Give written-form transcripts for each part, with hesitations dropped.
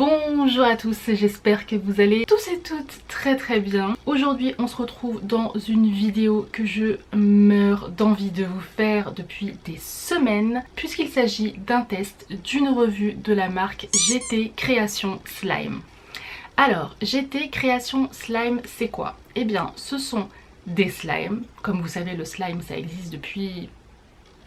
Bonjour à tous, j'espère que vous allez tous et toutes très bien. Aujourd'hui on se retrouve dans une vidéo que je meurs d'envie de vous faire depuis des semaines, puisqu'il s'agit d'un test d'une revue de la marque GT Création Slime. Alors GT Création Slime c'est quoi? Eh bien ce sont des slimes, comme vous savez le slime ça existe depuis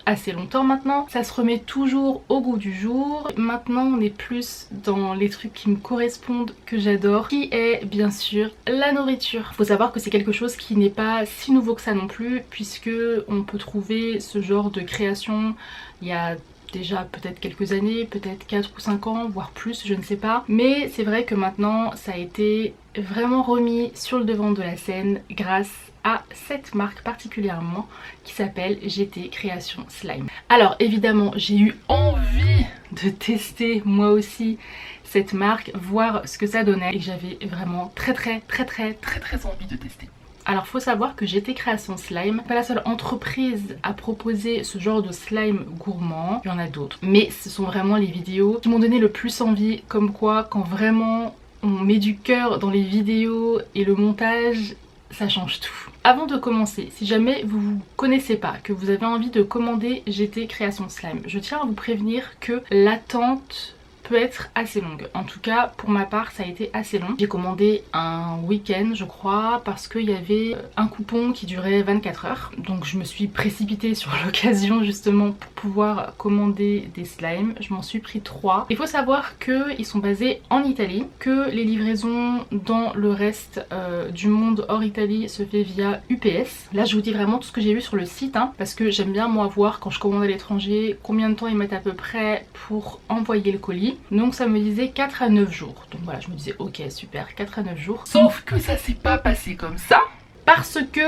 assez longtemps maintenant, ça se remet toujours au goût du jour. Maintenant on est plus dans les trucs qui me correspondent, que j'adore, qui est bien sûr la nourriture. Faut savoir que c'est quelque chose qui n'est pas si nouveau que ça non plus, puisque on peut trouver ce genre de création il y a déjà peut-être quelques années, peut-être 4 ou 5 ans, voire plus, je ne sais pas. Mais c'est vrai que maintenant ça a été vraiment remis sur le devant de la scène grâce à cette marque particulièrement qui s'appelle GT Création Slime. Alors évidemment j'ai eu envie de tester moi aussi cette marque, voir ce que ça donnait, et j'avais vraiment très envie de tester. Alors faut savoir que GT Création Slime n'est pas la seule entreprise à proposer ce genre de slime gourmand, il y en a d'autres, mais ce sont vraiment les vidéos qui m'ont donné le plus envie, comme quoi quand vraiment on met du cœur dans les vidéos et le montage, ça change tout. Avant de commencer, si jamais vous ne connaissez pas, que vous avez envie de commander GT Création Slime, je tiens à vous prévenir que l'attente peut être assez longue. En tout cas pour ma part ça a été assez long. J'ai commandé un week-end je crois, parce qu'il y avait un coupon qui durait 24 heures. Donc je me suis précipitée sur l'occasion justement pour pouvoir commander des slimes. Je m'en suis pris 3. Il faut savoir qu'ils sont basés en Italie, que les livraisons dans le reste du monde hors Italie se fait via UPS. Là je vous dis vraiment tout ce que j'ai vu sur le site, hein, parce que j'aime bien moi voir quand je commande à l'étranger combien de temps ils mettent à peu près pour envoyer le colis. Donc ça me disait 4 à 9 jours. Donc voilà, je me disais ok super, 4 à 9 jours. Sauf que ça s'est pas passé comme ça, parce que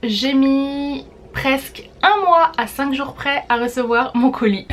j'ai mis presque un mois à 5 jours près à recevoir mon colis.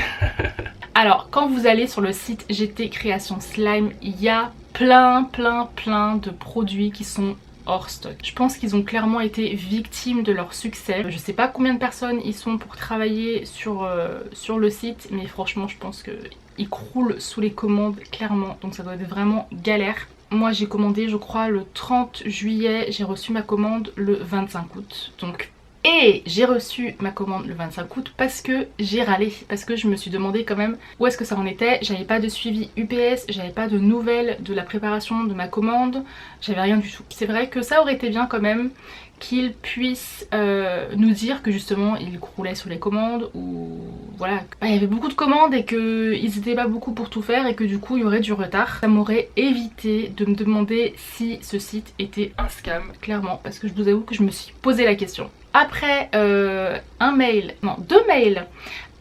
Alors quand vous allez sur le site GT Création Slime, il y a plein de produits qui sont hors stock. Je pense qu'ils ont clairement été victimes de leur succès. Je sais pas combien de personnes ils sont pour travailler sur le site, mais franchement je pense qu'ils croulent sous les commandes clairement, donc ça doit être vraiment galère. Moi j'ai commandé je crois le 30 juillet, j'ai reçu ma commande le 25 août. Donc et j'ai reçu ma commande le 25 août parce que j'ai râlé, parce que je me suis demandé quand même où est-ce que ça en était. J'avais pas de suivi UPS, j'avais pas de nouvelles de la préparation de ma commande, j'avais rien du tout. C'est vrai que ça aurait été bien quand même qu'ils puissent nous dire que justement ils croulaient sur les commandes, ou voilà, il y avait beaucoup de commandes et qu'ils étaient pas beaucoup pour tout faire et que du coup il y aurait du retard. Ça m'aurait évité de me demander si ce site était un scam, clairement, parce que je vous avoue que je me suis posé la question. Après deux mails,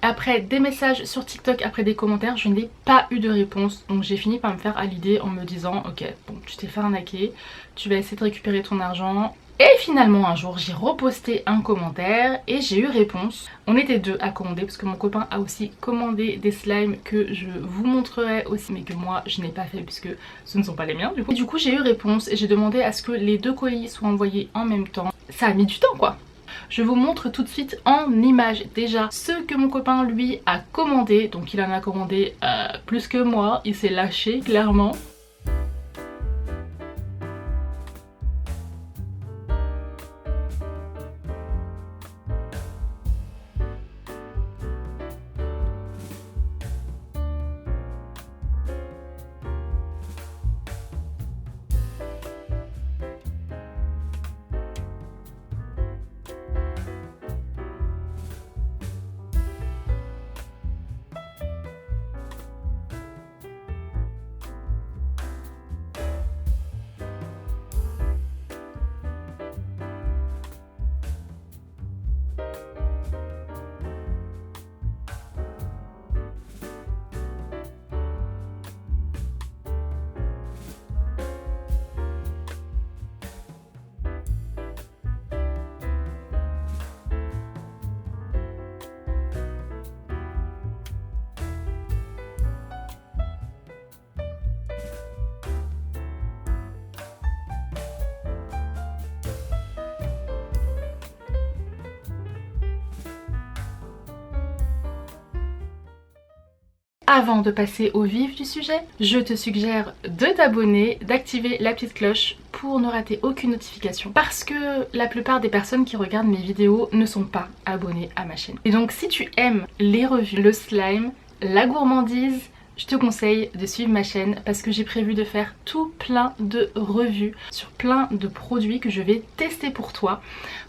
après des messages sur TikTok, après des commentaires, je n'ai pas eu de réponse. Donc j'ai fini par me faire à l'idée en me disant ok bon tu t'es fait arnaquer, tu vas essayer de récupérer ton argent. Et finalement un jour j'ai reposté un commentaire et j'ai eu réponse. On était deux à commander parce que mon copain a aussi commandé des slimes que je vous montrerai aussi, mais que moi je n'ai pas fait puisque ce ne sont pas les miens du coup. Et du coup j'ai eu réponse et j'ai demandé à ce que les deux colis soient envoyés en même temps. Ça a mis du temps quoi. Je vous montre tout de suite en images déjà ce que mon copain lui a commandé. Donc il en a commandé plus que moi, il s'est lâché clairement. Avant de passer au vif du sujet, je te suggère de t'abonner, d'activer la petite cloche pour ne rater aucune notification parce que la plupart des personnes qui regardent mes vidéos ne sont pas abonnées à ma chaîne. Et donc si tu aimes les revues, le slime, la gourmandise, je te conseille de suivre ma chaîne parce que j'ai prévu de faire tout plein de revues sur plein de produits que je vais tester pour toi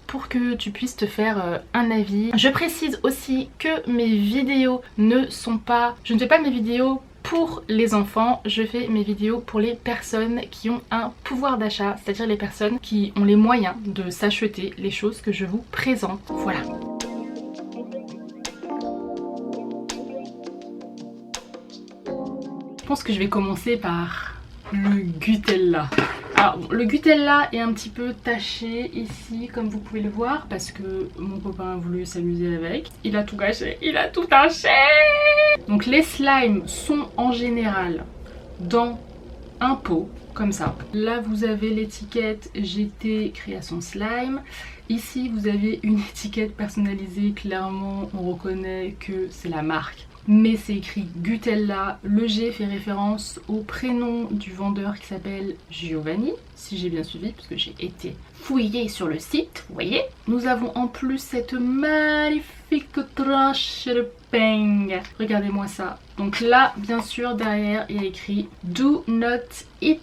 pour que tu puisses te faire un avis. Je précise aussi que mes vidéos ne sont pas... Je ne fais pas mes vidéos pour les enfants, je fais mes vidéos pour les personnes qui ont un pouvoir d'achat, c'est-à-dire les personnes qui ont les moyens de s'acheter les choses que je vous présente. Voilà. Je pense que je vais commencer par le Gutella. Alors le Gutella est un petit peu taché ici comme vous pouvez le voir parce que mon copain a voulu s'amuser avec. Il a tout gâché, il a tout taché. Donc les slimes sont en général dans un pot comme ça. Là vous avez l'étiquette GT Création Slime. Ici vous avez une étiquette personnalisée, clairement on reconnaît que c'est la marque. Mais c'est écrit Gutella, le G fait référence au prénom du vendeur qui s'appelle Giovanni, si j'ai bien suivi, parce que j'ai été fouillée sur le site, vous voyez. Nous avons en plus cette magnifique tranche de pain. Regardez-moi ça. Donc là, bien sûr, derrière, il y a écrit Do not eat.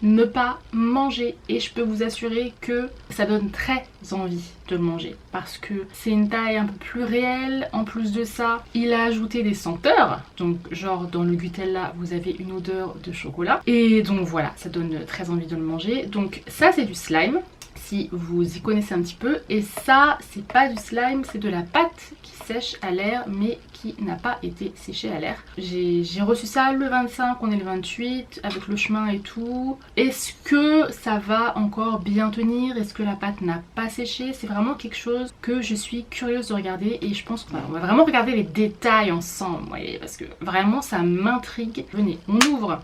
Ne pas manger, et je peux vous assurer que ça donne très envie de le manger parce que c'est une taille un peu plus réelle. En plus de ça, il a ajouté des senteurs, donc genre dans le Gutella vous avez une odeur de chocolat et donc voilà, ça donne très envie de le manger. Donc ça c'est du slime si vous y connaissez un petit peu, et ça c'est pas du slime, c'est de la pâte qui sèche à l'air mais qui n'a pas été séchée à l'air. J'ai reçu ça le 25, on est le 28 avec le chemin et tout. Est-ce que ça va encore bien tenir? Est-ce que la pâte n'a pas séché? C'est vraiment quelque chose que je suis curieuse de regarder et je pense qu'on va vraiment regarder les détails ensemble, vous voyez, parce que vraiment ça m'intrigue. Venez, on ouvre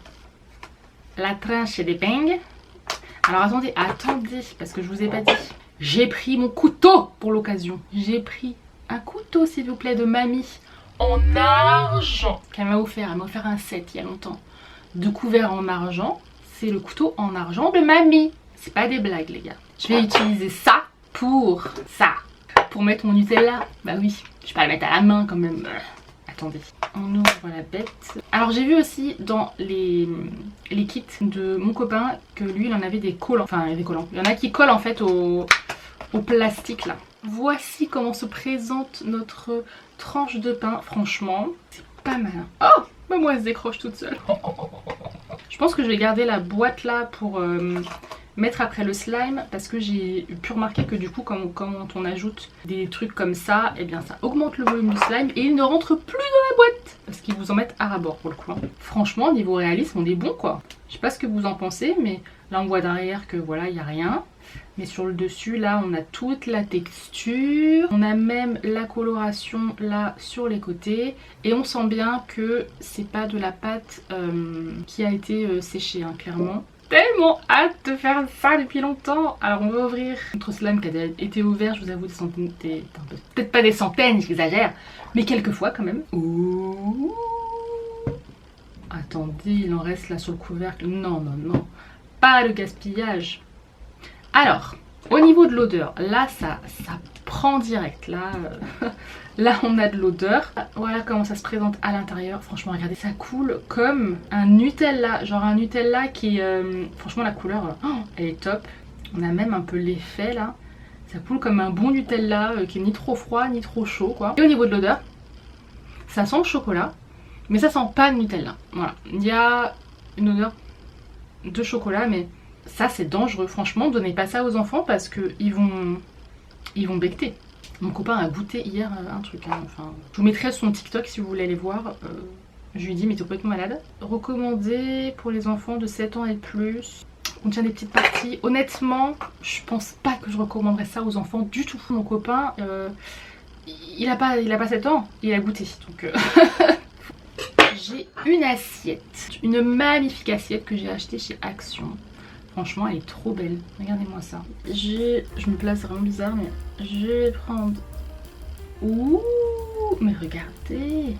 la tranche des beignes. Alors attendez, parce que je vous ai pas dit. J'ai pris mon couteau pour l'occasion. J'ai pris un couteau s'il vous plaît de mamie en argent. Elle m'a offert un set il y a longtemps de couverts en argent. C'est le couteau en argent de mamie. C'est pas des blagues les gars. Je vais utiliser ça pour mettre mon Nutella. Bah oui, je vais pas le mettre à la main quand même. Attendez, on ouvre la bête. Alors j'ai vu aussi dans les kits de mon copain que lui il en avait des collants. Enfin des collants. Il y en a qui collent en fait au plastique là. Voici comment se présente notre tranche de pain. Franchement, c'est pas mal. Oh, bah moi elle se décroche toute seule. Je pense que je vais garder la boîte là pour mettre après le slime parce que j'ai pu remarquer que du coup quand on ajoute des trucs comme ça, et bien ça augmente le volume du slime et il ne rentre plus dans la boîte parce qu'ils vous en mettent à ras-bord pour le coup. Franchement niveau réalisme on est bon quoi. Je sais pas ce que vous en pensez mais là on voit derrière que voilà il n'y a rien. Mais sur le dessus là on a toute la texture, on a même la coloration là sur les côtés et on sent bien que c'est pas de la pâte qui a été séchée hein, clairement. Tellement hâte de faire ça depuis longtemps. Alors on va ouvrir notre slime qui a été ouvert, je vous avoue, des centaines, peut-être pas des centaines, j'exagère, mais quelques fois quand même. Ouh. Attendez, il en reste là sur le couvercle. Non, non, non, pas de gaspillage. Alors, au niveau de l'odeur, là ça prend direct. Là on a de l'odeur. Voilà comment ça se présente à l'intérieur. Franchement regardez, ça coule comme un Nutella. Genre un Nutella qui est... franchement la couleur, elle est top. On a même un peu l'effet là. Ça coule comme un bon Nutella qui est ni trop froid ni trop chaud quoi. Et au niveau de l'odeur, ça sent le chocolat. Mais ça sent pas le Nutella. Voilà, il y a une odeur de chocolat mais... Ça c'est dangereux, franchement, donnez pas ça aux enfants parce que ils vont becter. Mon copain a goûté hier un truc, hein. Enfin, je vous mettrai son TikTok si vous voulez aller voir. Je lui dis mais t'es complètement malade. Recommandé pour les enfants de 7 ans et plus. On tient des petites parties. Honnêtement, je pense pas que je recommanderais ça aux enfants du tout. Mon copain, il a pas 7 ans, il a goûté. Donc j'ai une assiette, une magnifique assiette que j'ai achetée chez Action. Franchement elle est trop belle, regardez-moi ça. Je me place vraiment bizarre mais je vais prendre... Ouh, mais regardez,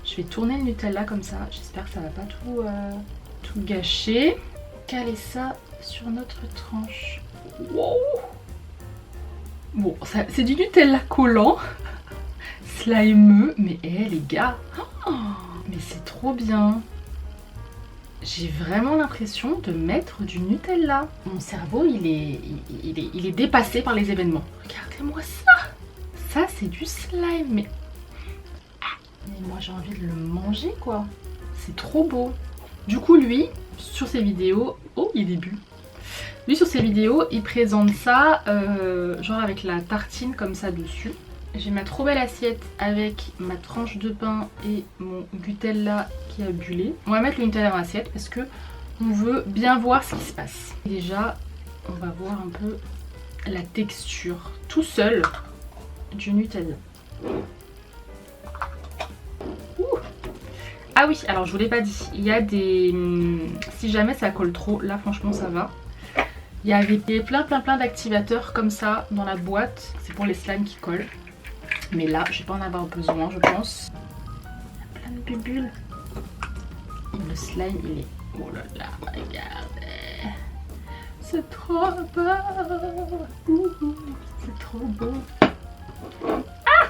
Je vais tourner le Nutella comme ça. J'espère que ça va pas tout gâcher. Caler ça sur notre tranche. Wow. Bon, c'est du Nutella collant. Slimeux. Mais les gars. Oh, mais c'est trop bien. J'ai vraiment l'impression de mettre du Nutella. Mon cerveau, il est dépassé par les événements. Regardez-moi ça. Ça, c'est du slime. Mais moi, j'ai envie de le manger, quoi. C'est trop beau. Du coup, lui, sur ses vidéos... Oh, il est bu. Lui, sur ses vidéos, il présente ça, genre avec la tartine comme ça dessus. J'ai ma trop belle assiette avec ma tranche de pain et mon Nutella qui a bullé. On va mettre le Nutella dans l'assiette parce que on veut bien voir ce qui se passe. Déjà, on va voir un peu la texture tout seul du Nutella. Ouh. Ah oui, alors je vous l'ai pas dit, il y a des... Si jamais ça colle trop, là franchement ça va. Il y avait plein d'activateurs comme ça dans la boîte. C'est pour les slimes qui collent. Mais là, je vais pas en avoir besoin, je pense. Il y a plein de bulles. Le slime, il est... Oh là là, regardez. C'est trop beau. C'est trop beau. Ah!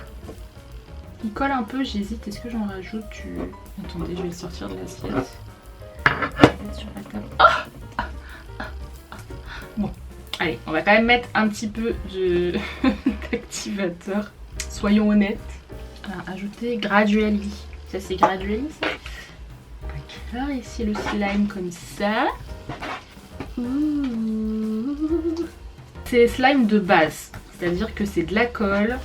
Il colle un peu, j'hésite. Est-ce que j'en rajoute Attendez, je vais le sortir de l'assiette. Mettre sur la table. Oh! Bon, allez, on va quand même mettre un petit peu d'activateur. Soyons honnêtes. Alors, ajouter gradually. Ça, c'est gradually, ça. D'accord, ici le slime comme ça. C'est slime de base. C'est-à-dire que c'est de la colle,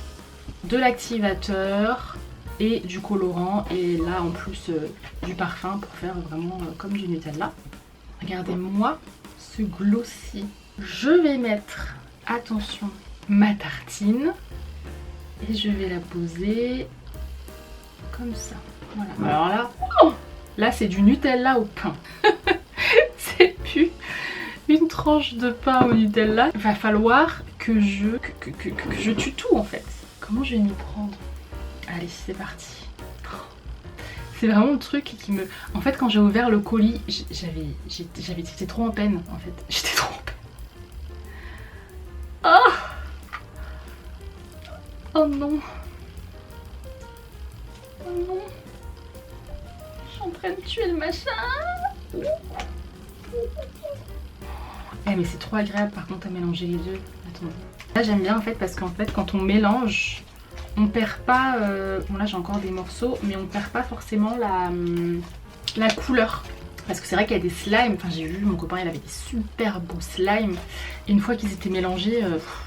de l'activateur et du colorant. Et là, en plus, du parfum pour faire vraiment comme du Nutella. Regardez-moi ce glossy. Je vais mettre, attention, ma tartine. Et je vais la poser comme ça. Voilà. Alors là, là c'est du Nutella au pain. C'est plus une tranche de pain au Nutella. Il va falloir que je tue tout en fait. Comment je vais m'y prendre? Allez, c'est parti. C'est vraiment le truc qui me... En fait, quand j'ai ouvert le colis, j'étais trop en peine en fait. J'étais trop en peine. Oh! Oh non. Oh non. Je suis en train de tuer le machin. Eh mais c'est trop agréable par contre à mélanger les deux. Attendez. Là j'aime bien en fait parce qu'en fait quand on mélange, on perd pas... Bon là j'ai encore des morceaux, mais on perd pas forcément la couleur. Parce que c'est vrai qu'il y a des slimes, enfin j'ai vu mon copain il avait des super beaux slimes. Et une fois qu'ils étaient mélangés,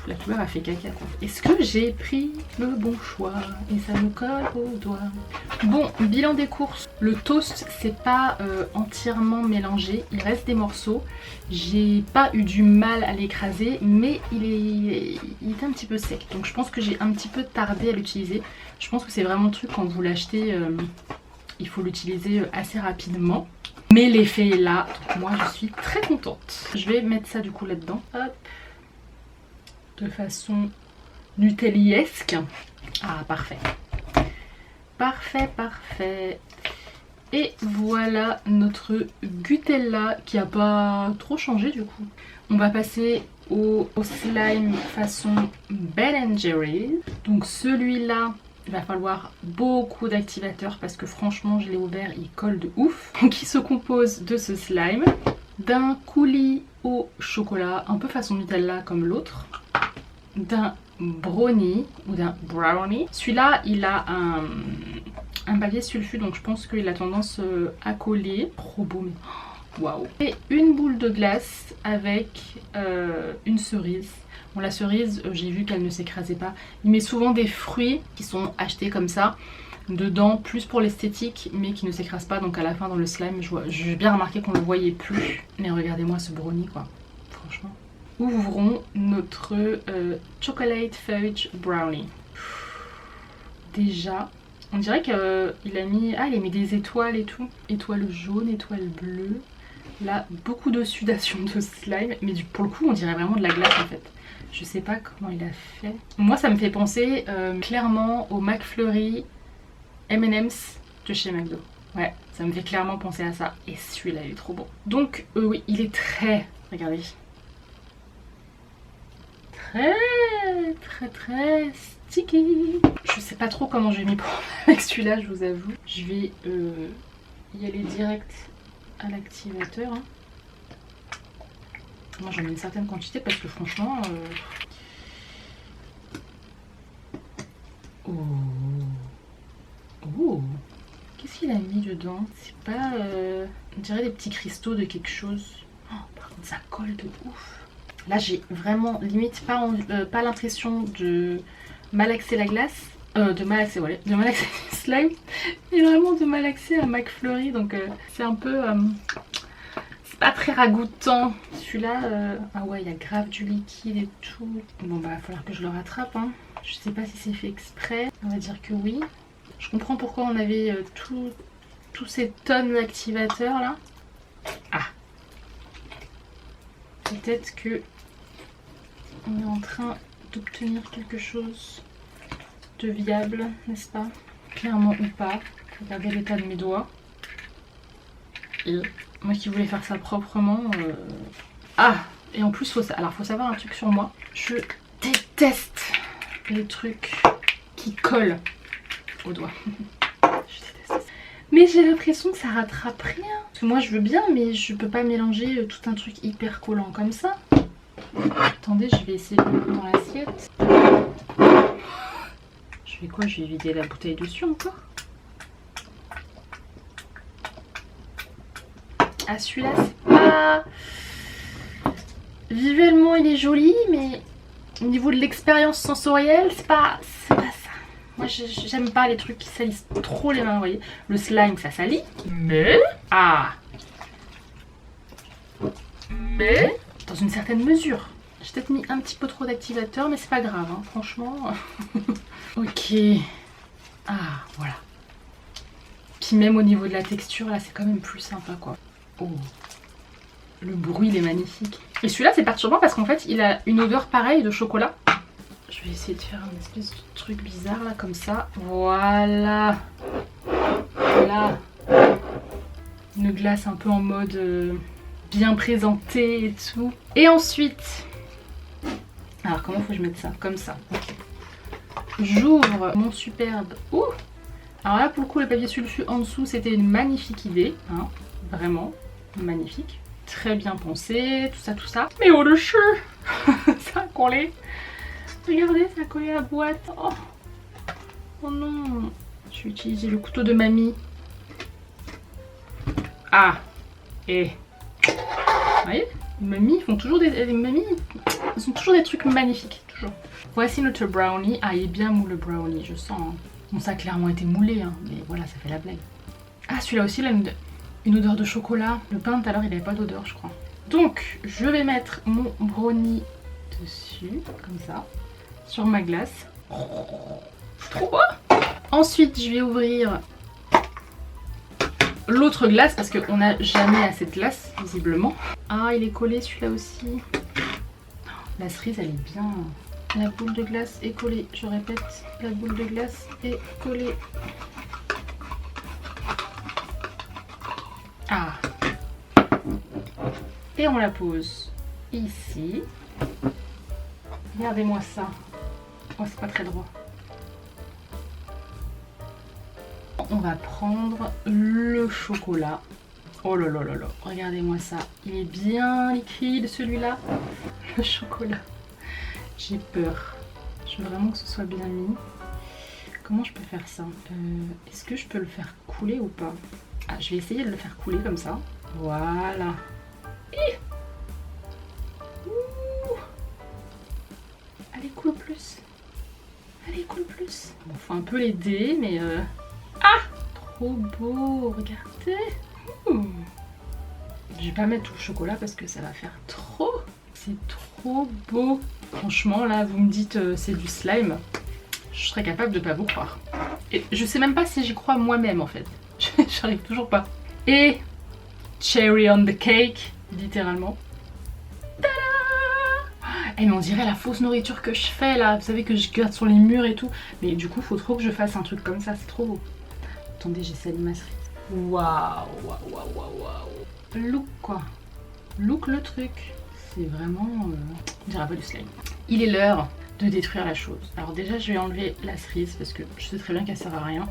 la couleur a fait caca quoi. Est-ce que j'ai pris le bon choix? Et ça me colle aux doigts. Bon, bilan des courses. Le toast c'est pas entièrement mélangé, il reste des morceaux. J'ai pas eu du mal à l'écraser, mais il était un petit peu sec. Donc je pense que j'ai un petit peu tardé à l'utiliser. Je pense que c'est vraiment le truc quand vous l'achetez, il faut l'utiliser assez rapidement. Mais l'effet est là, donc moi je suis très contente. Je vais mettre ça du coup là-dedans. Hop. De façon nutelliesque. Ah parfait. Parfait, parfait. Et voilà notre Nutella qui a pas trop changé du coup. On va passer au slime façon Ben & Jerry's. Donc celui-là, il va falloir beaucoup d'activateurs parce que franchement je l'ai ouvert, il colle de ouf. Donc il se compose de ce slime, d'un coulis au chocolat, un peu façon Nutella comme l'autre, d'un brownie ou d'un brownie. Celui-là il a un papier sulfu donc je pense qu'il a tendance à coller. Trop beau mais... Waouh. Et une boule de glace avec une cerise. Bon la cerise j'ai vu qu'elle ne s'écrasait pas. Il met souvent des fruits qui sont achetés comme ça dedans, plus pour l'esthétique mais qui ne s'écrasent pas. Donc à la fin dans le slime j'ai bien remarqué qu'on ne le voyait plus. Mais regardez-moi ce brownie quoi, franchement. Ouvrons notre chocolate fudge brownie. Déjà on dirait qu'il a mis... Ah il a mis des étoiles et tout. Étoiles jaunes, étoiles bleues. Là beaucoup de sudation de slime. Mais pour le coup on dirait vraiment de la glace en fait. Je sais pas comment il a fait. Moi ça me fait penser clairement au McFlurry M&M's de chez McDo. Ouais, ça me fait clairement penser à ça. Et celui-là, il est trop beau. Donc, oui, il est très... Regardez. Très sticky. Je sais pas trop comment je vais m'y prendre avec celui-là, je vous avoue. Je vais y aller direct à l'activateur. Hein. Moi, j'en mets une certaine quantité parce que franchement... Oh. Oh. Qu'est-ce qu'il a mis dedans? C'est pas... on dirait des petits cristaux de quelque chose. Oh, par contre, ça colle de ouf. Là, j'ai vraiment limite pas l'impression de malaxer la glace. De malaxer du slime. Mais vraiment de malaxer à McFlurry. Donc, c'est un peu... c'est pas très ragoûtant. Celui-là... ah ouais, il y a grave du liquide et tout. Bon, bah, il va falloir que je le rattrape. Hein. Je sais pas si c'est fait exprès. On va dire que oui. Je comprends pourquoi on avait tous ces tonnes d'activateurs là. Ah. Peut-être que on est en train d'obtenir quelque chose de viable, n'est-ce pas? Clairement ou pas. Regardez l'état de mes doigts. Et moi qui voulais faire ça proprement. Ah. Et en plus, faut savoir un truc sur moi. Je déteste les trucs qui collent au doigt. Je déteste ça. Mais j'ai l'impression que ça rattrape rien. Parce que moi je veux bien, mais je peux pas mélanger tout un truc hyper collant comme ça. Attendez, je vais essayer de le mettre dans l'assiette. Je vais quoi? Je vais vider la bouteille dessus encore. Ah, celui-là c'est pas... Visuellement il est joli, mais au niveau de l'expérience sensorielle, c'est pas ça. Moi j'aime pas les trucs qui salissent trop les mains, vous voyez. Le slime ça salit, mais... Ah. Mais dans une certaine mesure. J'ai peut-être mis un petit peu trop d'activateur, mais c'est pas grave, hein, franchement. Ok. Ah, voilà. Puis même au niveau de la texture, là c'est quand même plus sympa quoi. Oh. Le bruit il est magnifique. Et celui-là c'est perturbant parce qu'en fait il a une odeur pareille de chocolat. Je vais essayer de faire un espèce de truc bizarre là comme ça. Voilà. Là. Une glace un peu en mode bien présentée et tout. Et ensuite... Alors comment faut que je mette ça? Comme ça. Okay. J'ouvre mon superbe... Ouh. Alors là pour le coup le papier sulfu en dessous c'était une magnifique idée. Hein. Vraiment magnifique. Très bien pensé. Tout ça. Mais oh le chou. Ça a collé. Regardez, ça a collé à la boîte. Oh. Oh non. Je vais utiliser le couteau de mamie. Ah. Et... Vous voyez, les mamies font toujours des... Les mamies, ils ont toujours des trucs magnifiques. Toujours. Voici notre brownie. Ah, il est bien mou le brownie, je sens. Hein. Bon, ça a clairement été moulé, hein, mais voilà, ça fait la blague. Ah, celui-là aussi, il a une odeur de chocolat. Le pain tout à l'heure, il n'avait pas d'odeur, je crois. Donc, je vais mettre mon brownie dessus, comme ça. Sur ma glace. Trop beau. Ensuite, je vais ouvrir l'autre glace parce qu'on n'a jamais assez de glace, visiblement. Ah, il est collé celui-là aussi. La cerise, elle est bien. La boule de glace est collée. Je répète, la boule de glace est collée. Ah. Et on la pose ici. Regardez-moi ça. Oh, c'est pas très droit. On va prendre le chocolat. Oh là là là là. Regardez-moi ça. Il est bien liquide celui-là. Le chocolat. J'ai peur. Je veux vraiment que ce soit bien mis. Comment je peux faire ça? Est-ce que je peux le faire couler ou pas? Ah, je vais essayer de le faire couler comme ça. Voilà. Allez, coule plus. Allez, coule plus. Bon, faut un peu l'aider, mais... Ah! Trop beau, regardez. Je vais pas mettre tout le chocolat parce que ça va faire trop. C'est trop beau. Franchement, là, vous me dites c'est du slime. Je serais capable de pas vous croire. Et je sais même pas si j'y crois moi-même, en fait. J'arrive toujours pas. Et cherry on the cake, littéralement. Eh mais on dirait la fausse nourriture que je fais là, vous savez que je garde sur les murs et tout. Mais du coup faut trop que je fasse un truc comme ça, c'est trop beau. Attendez, j'ai sali ma cerise. Waouh, waouh, waouh, waouh, waouh. Look quoi. Look le truc. C'est vraiment... on dirait pas du slime. Il est l'heure de détruire la chose. Alors déjà, je vais enlever la cerise parce que je sais très bien qu'elle sert à rien.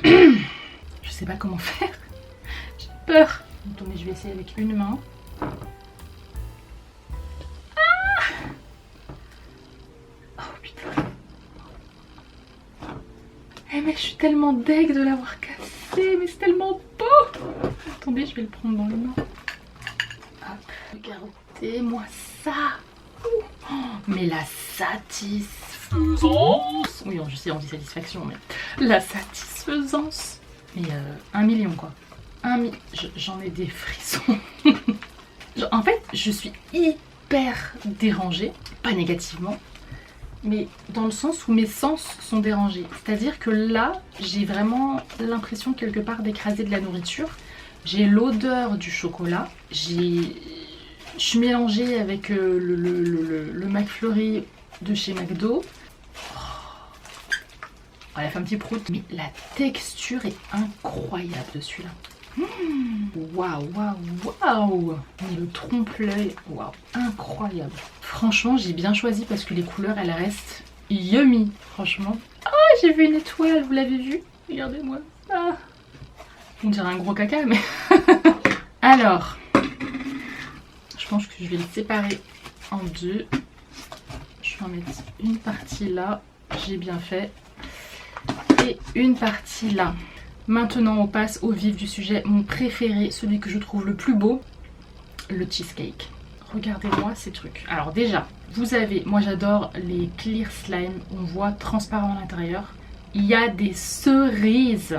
Je sais pas comment faire. J'ai peur. Attendez, je vais essayer avec une main. Eh mais je suis tellement deg de l'avoir cassé, mais c'est tellement beau. Attendez, je vais le prendre dans les mains. Hop, regardez-moi ça. Oh, mais la satisfaisance. Oui, je sais, on dit satisfaction, mais la satisfaisance. Mais 1 million quoi. J'en ai des frissons. En fait, je suis hyper dérangée, pas négativement, mais dans le sens où mes sens sont dérangés. C'est-à-dire que là, j'ai vraiment l'impression quelque part d'écraser de la nourriture. J'ai l'odeur du chocolat. Je suis mélangée avec le McFlurry de chez McDo. Oh, elle a fait un petit prout. Mais la texture est incroyable de celui-là. Waouh, waouh, waouh. Mais le trompe-l'œil, waouh, incroyable. Franchement, j'ai bien choisi parce que les couleurs, elles restent yummy, franchement. Ah, j'ai vu une étoile, vous l'avez vu? Regardez-moi ça. On dirait un gros caca, mais... Alors, je pense que je vais le séparer en deux. Je vais en mettre une partie là, j'ai bien fait. Et une partie là. Maintenant, on passe au vif du sujet, mon préféré, celui que je trouve le plus beau, le cheesecake. Regardez-moi ces trucs. Alors déjà, vous avez, moi j'adore les clear slime, on voit transparent à l'intérieur. Il y a des cerises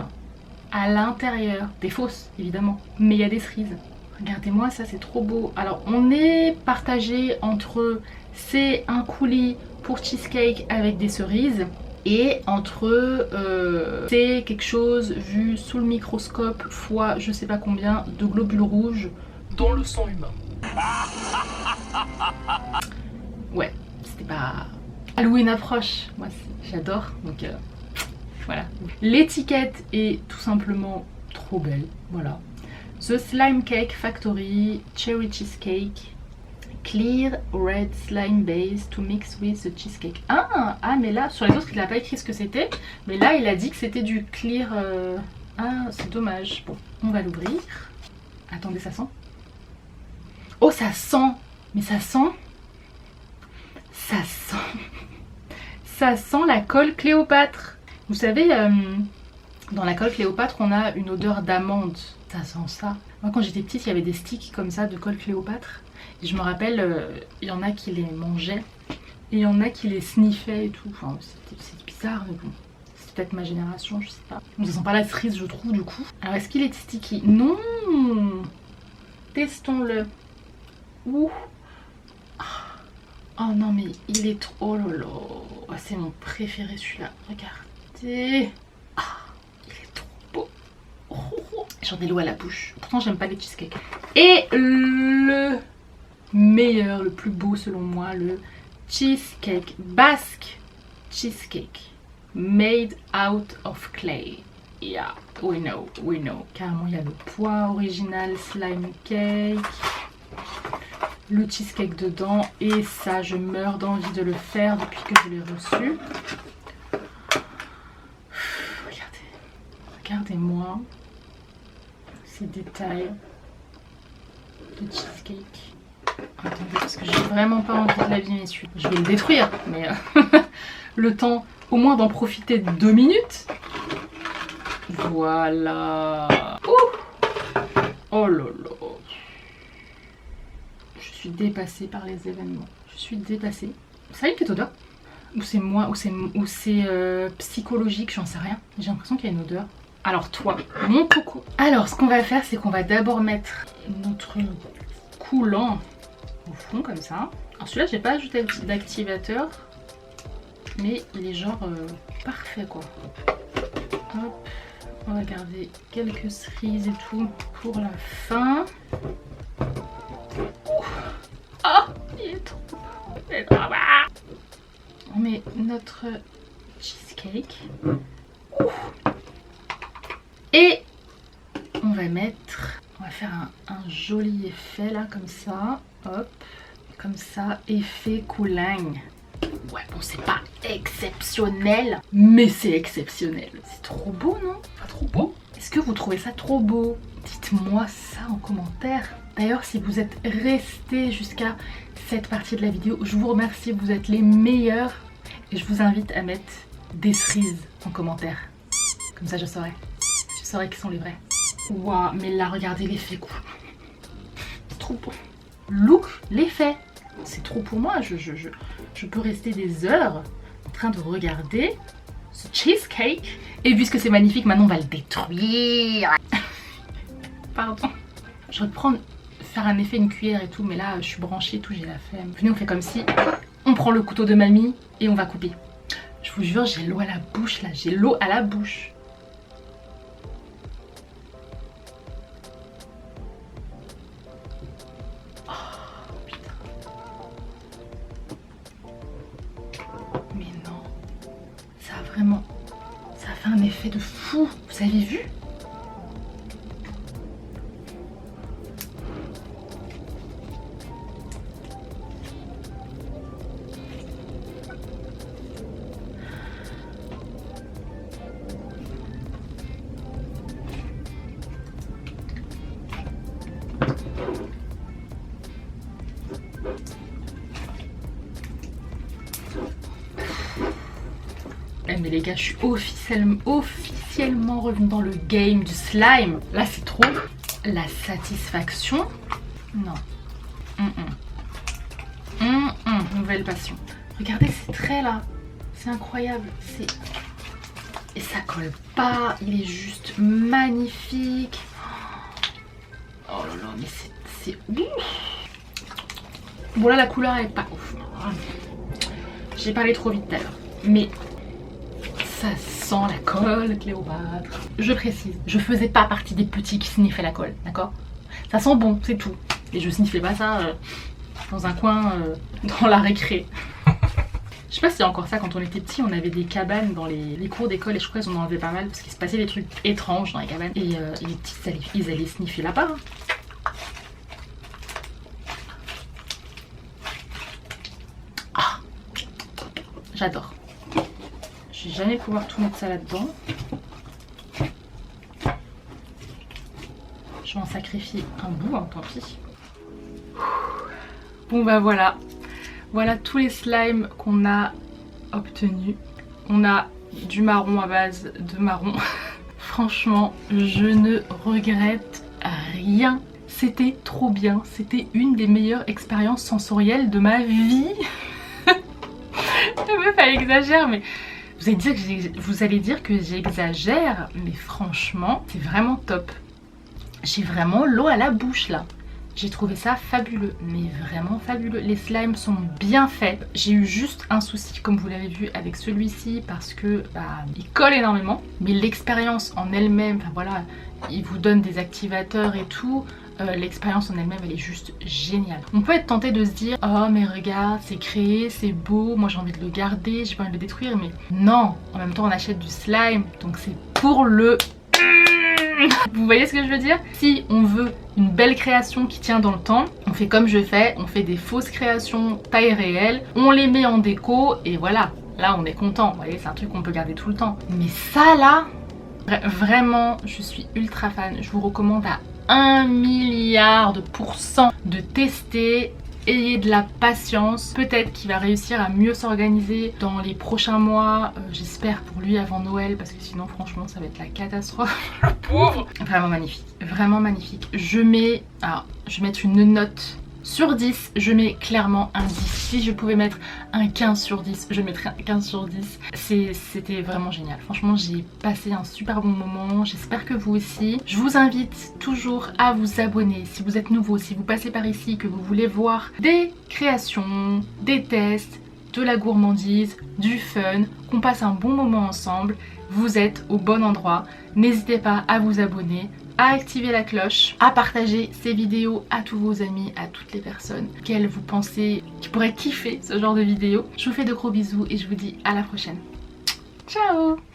à l'intérieur, des fausses évidemment, mais il y a des cerises. Regardez-moi ça, c'est trop beau. Alors on est partagé entre c'est un coulis pour cheesecake avec des cerises, et entre c'est quelque chose vu sous le microscope fois je sais pas combien de globules rouges dans le sang humain. Ouais, c'était pas... Halloween approche, moi j'adore, donc voilà. L'étiquette est tout simplement trop belle, voilà. The Slime Cake Factory Cherry Cheesecake Clear red slime base to mix with the cheesecake. Ah, mais là, sur les autres, il n'a pas écrit ce que c'était. Mais là, il a dit que c'était du clear... Ah, c'est dommage. Bon, on va l'ouvrir. Attendez, ça sent. Oh, ça sent. Mais ça sent... Ça sent... Ça sent la colle Cléopâtre. Vous savez, dans la colle Cléopâtre, on a une odeur d'amande. Ça sent ça. Moi, quand j'étais petite, il y avait des sticks comme ça de colle Cléopâtre. Et je me rappelle, il y en a qui les mangeaient et il y en a qui les sniffaient et tout. Enfin, c'est bizarre, mais bon. C'est peut-être ma génération, je sais pas. Ça sent pas la cerise, je trouve, du coup. Alors, est-ce qu'il est sticky? Non. Testons-le. Ouh. Oh non, mais il est trop... Oh là là. Oh, c'est mon préféré, celui-là. Regardez. Ah, il est trop beau. Oh, oh. J'en ai l'eau à la bouche. Pourtant, j'aime pas les cheesecakes. Et le meilleur, le plus beau selon moi, le cheesecake basque cheesecake made out of clay. Yeah, we know. Carrément, il y a le pois original slime cake, le cheesecake dedans, et ça, je meurs d'envie de le faire depuis que je l'ai reçu. Regardez-moi ces détails de cheesecake. Attendez, parce que j'ai vraiment pas envie de l'abîmer celui-là. Je vais le détruire, mais le temps au moins d'en profiter 2 minutes. Voilà. Ouh. Oh là là. Je suis dépassée par les événements. Je suis dépassée. Ça a une petite odeur. Ou c'est moi, ou c'est psychologique, j'en sais rien. J'ai l'impression qu'il y a une odeur. Alors toi, mon coco. Alors ce qu'on va faire, c'est qu'on va d'abord mettre notre coulant au fond comme ça. Alors celui-là, j'ai pas ajouté d'activateur, mais il est genre parfait quoi. Hop, on va garder quelques cerises et tout pour la fin. Oh, il est trop beau. On met notre cheesecake. mettre... On va faire un joli effet là, comme ça. Hop. Comme ça, effet cooling. Ouais, bon, c'est pas exceptionnel, mais c'est exceptionnel. C'est trop beau, non? Pas trop beau? Est-ce que vous trouvez ça trop beau? Dites-moi ça en commentaire. D'ailleurs, si vous êtes restés jusqu'à cette partie de la vidéo, je vous remercie, vous êtes les meilleurs. Et je vous invite à mettre des cerises en commentaire. Comme ça, je saurai. Je saurai qui sont les vrais. Waouh, mais là, regardez l'effet cool. C'est trop beau. Look, l'effet. C'est trop pour moi. Je peux rester des heures en train de regarder ce cheesecake. Et puisque c'est magnifique, maintenant on va le détruire. Pardon. Je vais faire un effet, une cuillère et tout, mais là je suis branchée et tout, j'ai la flemme. Venez, on fait comme si on prend le couteau de mamie et on va couper. Je vous jure, j'ai l'eau à la bouche là, j'ai l'eau à la bouche. Vraiment, ça fait un effet de fou. Vous avez vu? Mais les gars, je suis officiellement revenue dans le game du slime. Là, c'est trop la satisfaction. Non. Nouvelle passion. Regardez ces traits là. C'est incroyable. Et ça colle pas. Il est juste magnifique. Oh là là, mais c'est ouf. Bon là, la couleur elle est pas ouf. J'ai parlé trop vite tout à l'heure. Mais... ça sent la colle, Cléopâtre. Je précise, je faisais pas partie des petits qui sniffaient la colle, d'accord? Ça sent bon, c'est tout. Et je sniffais pas ça dans un coin dans la récré. Je sais pas s'il y a encore ça, quand on était petit, on avait des cabanes dans les cours d'école et je crois qu'ils en enlevaient pas mal parce qu'il se passait des trucs étranges dans les cabanes. Et les petits, ils allaient sniffer là-bas. Hein. Ah, j'adore. Je vais jamais pouvoir tout mettre ça là-dedans. Je vais en sacrifier un bout, hein, tant pis. Bon bah voilà. Voilà tous les slimes qu'on a obtenus. On a du marron à base de marron. Franchement, je ne regrette rien. C'était trop bien. C'était une des meilleures expériences sensorielles de ma vie. La meuf, elle exagère, mais... Vous allez dire que j'exagère, mais franchement, c'est vraiment top. J'ai vraiment l'eau à la bouche là. J'ai trouvé ça fabuleux, mais vraiment fabuleux. Les slimes sont bien faits. J'ai eu juste un souci, comme vous l'avez vu, avec celui-ci, parce que il colle énormément. Mais l'expérience en elle-même, enfin voilà, il vous donne des activateurs et tout. L'expérience en elle-même, elle est juste géniale. On peut être tenté de se dire « Oh mais regarde, c'est créé, c'est beau, moi j'ai envie de le garder, j'ai pas envie de le détruire. » Mais non, en même temps on achète du slime, donc c'est pour le... Vous voyez ce que je veux dire? Si on veut une belle création qui tient dans le temps, on fait comme je fais, on fait des fausses créations taille réelle, on les met en déco et voilà. Là on est content, vous voyez, c'est un truc qu'on peut garder tout le temps. Mais ça là, vraiment, je suis ultra fan. Je vous recommande à 1 milliard de % de tester. Ayez de la patience, peut-être qu'il va réussir à mieux s'organiser dans les prochains mois, j'espère pour lui avant Noël, parce que sinon franchement ça va être la catastrophe. Le pauvre. Vraiment magnifique, vraiment magnifique. Je vais mettre une note sur 10, je mets clairement un 10. Si je pouvais mettre un 15 sur 10, je mettrais un 15 sur 10. C'était vraiment génial. Franchement, j'ai passé un super bon moment. J'espère que vous aussi. Je vous invite toujours à vous abonner. Si vous êtes nouveau, si vous passez par ici, que vous voulez voir des créations, des tests, de la gourmandise, du fun, qu'on passe un bon moment ensemble, vous êtes au bon endroit. N'hésitez pas à vous abonner, à activer la cloche, à partager ces vidéos à tous vos amis, à toutes les personnes qu'elles vous pensez qui pourraient kiffer ce genre de vidéos. Je vous fais de gros bisous et je vous dis à la prochaine. Ciao!